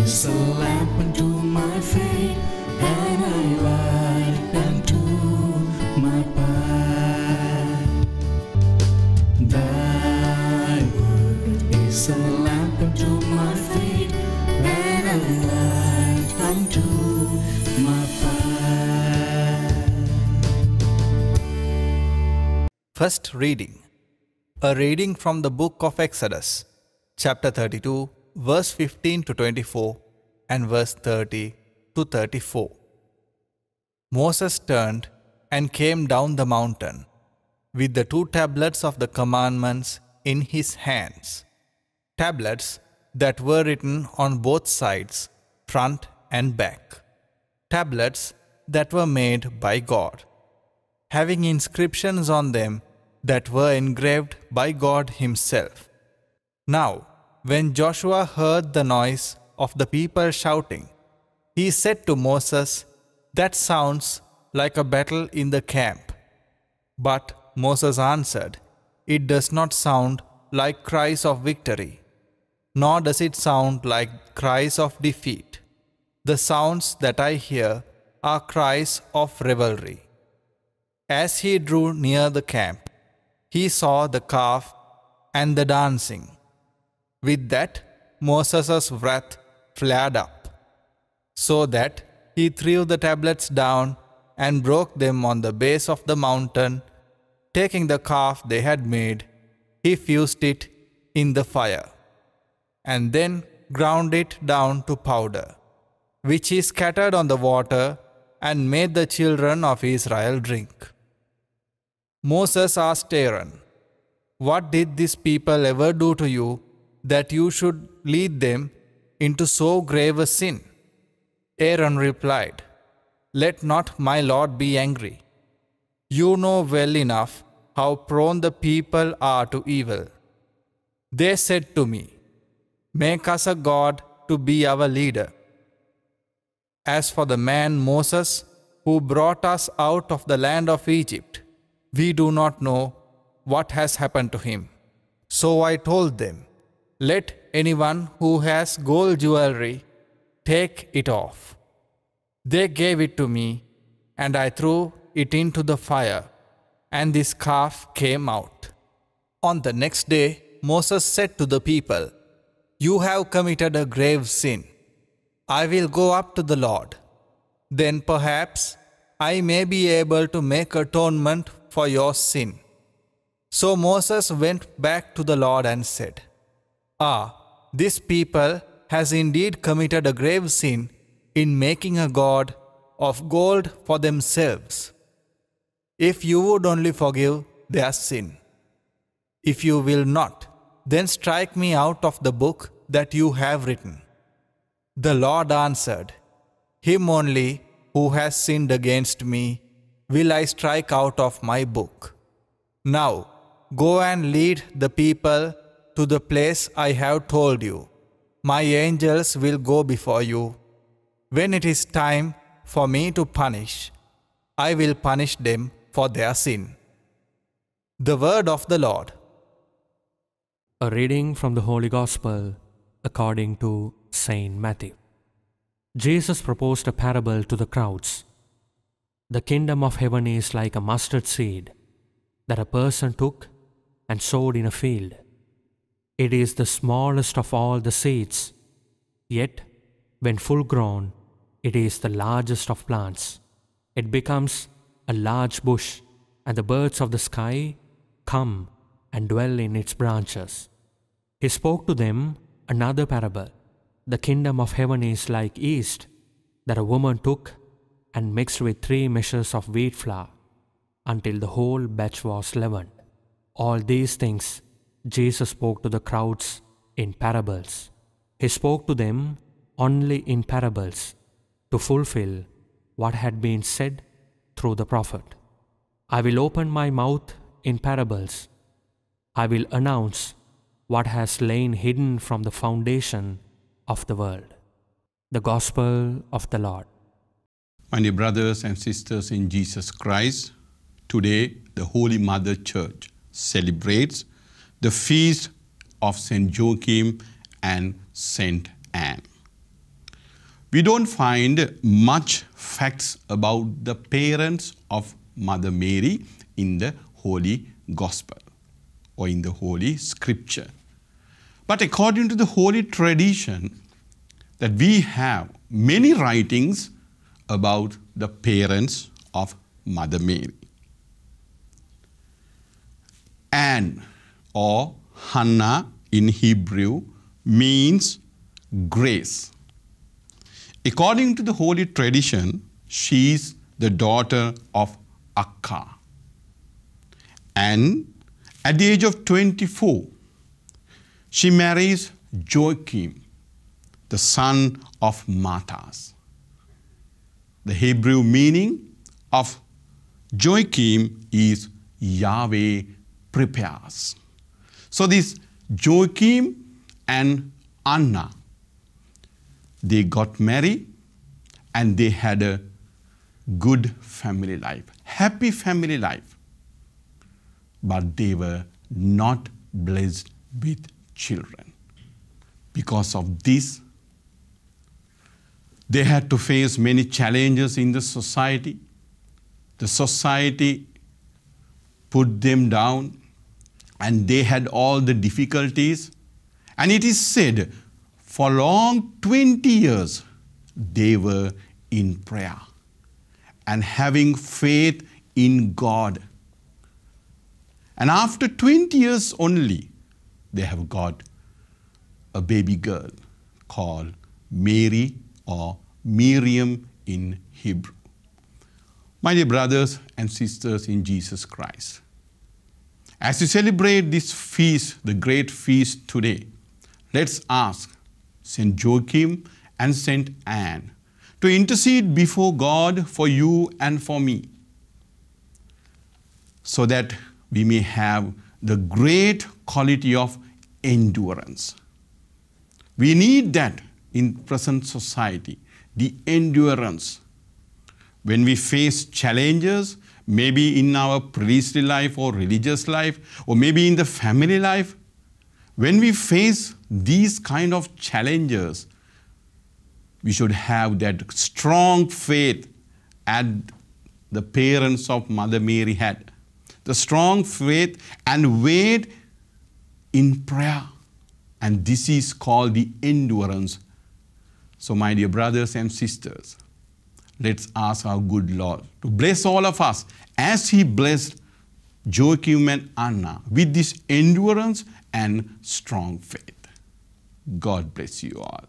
is a lamp unto my feet, and a light unto my path. Thy word is a lamp unto my feet, and a light unto my path. First reading. A reading from the book of Exodus, chapter 32, verse 15 to 24 and verse 30 to 34. Moses turned and came down the mountain with the 2 tablets of the commandments in his hands, tablets that were written on both sides, front and back, tablets that were made by God, having inscriptions on them that were engraved by God himself. Now, when Joshua heard the noise of the people shouting, he said to Moses, "That sounds like a battle in the camp." But Moses answered, "It does not sound like cries of victory, nor does it sound like cries of defeat. The sounds that I hear are cries of revelry." As he drew near the camp, he saw the calf and the dancing. With that, Moses' wrath flared up, so that he threw the tablets down and broke them on the base of the mountain. Taking the calf they had made, he fused it in the fire, and then ground it down to powder, which he scattered on the water and made the children of Israel drink. Moses asked Aaron, "What did this people ever do to you, that you should lead them into so grave a sin?" Aaron replied, "Let not my Lord be angry. You know well enough how prone the people are to evil. They said to me, 'Make us a god to be our leader.' As for the man Moses, who brought us out of the land of Egypt, we do not know what has happened to him." So I told them, "Let anyone who has gold jewelry take it off." They gave it to me, and I threw it into the fire, and this calf came out. On the next day, Moses said to the people, "You have committed a grave sin. I will go up to the Lord. Then perhaps I may be able to make atonement for your sin." So Moses went back to the Lord and said, This people has indeed committed a grave sin in making a god of gold for themselves. If you would only forgive their sin. If you will not, then strike me out of the book that you have written." The Lord answered, "Him only who has sinned against me will I strike out of my book. Now go and lead the people to the place I have told you. My angels will go before you. When it is time for me to punish, I will punish them for their sin." The word of the Lord. A reading from the Holy Gospel according to Saint Matthew. Jesus proposed a parable to the crowds. "The kingdom of heaven is like a mustard seed that a person took and sowed in a field. It is the smallest of all the seeds, yet when full grown, it is the largest of plants. It becomes a large bush, and the birds of the sky come and dwell in its branches." He spoke to them another parable. "The kingdom of heaven is like yeast that a woman took and mixed with 3 measures of wheat flour until the whole batch was leavened." All these things Jesus spoke to the crowds in parables. He spoke to them only in parables to fulfill what had been said through the prophet. "I will open my mouth in parables. I will announce what has lain hidden from the foundation of the world." The Gospel of the Lord. My dear brothers and sisters in Jesus Christ, today the Holy Mother Church celebrates the feast of St. Joachim and St. Anne. we don't find much facts about the parents of Mother Mary in the Holy Gospel or in the Holy Scripture. But according to the holy tradition, that we have many writings about the parents of Mother Mary. Anne or Hannah in Hebrew means grace. According to the holy tradition, she is the daughter of Akka. And at the age of 24, she marries Joachim, the son of Matthias. The Hebrew meaning of Joachim is Yahweh prepares. So this Joachim and Anna, they got married and they had a good family life, happy family life. But they were not blessed with children. Because of this, they had to face many challenges in the society. The society put them down and they had all the difficulties. And it is said, for long 20 years, they were in prayer and having faith in God. And after 20 years only, they have got a baby girl called Mary or Miriam in Hebrew. My dear brothers and sisters in Jesus Christ, as we celebrate this feast, the great feast today, let's ask St. Joachim and St. Anne to intercede before God for you and for me, so that we may have the great quality of endurance. We need that in present society, the endurance. When we face challenges, maybe in our priestly life or religious life, or maybe in the family life, when we face these kind of challenges, we should have that strong faith as the parents of Mother Mary had. The strong faith and wait in prayer. And this is called the endurance. So my dear brothers and sisters, let's ask our good Lord to bless all of us as He blessed Joachim and Anna with this endurance and strong faith. God bless you all.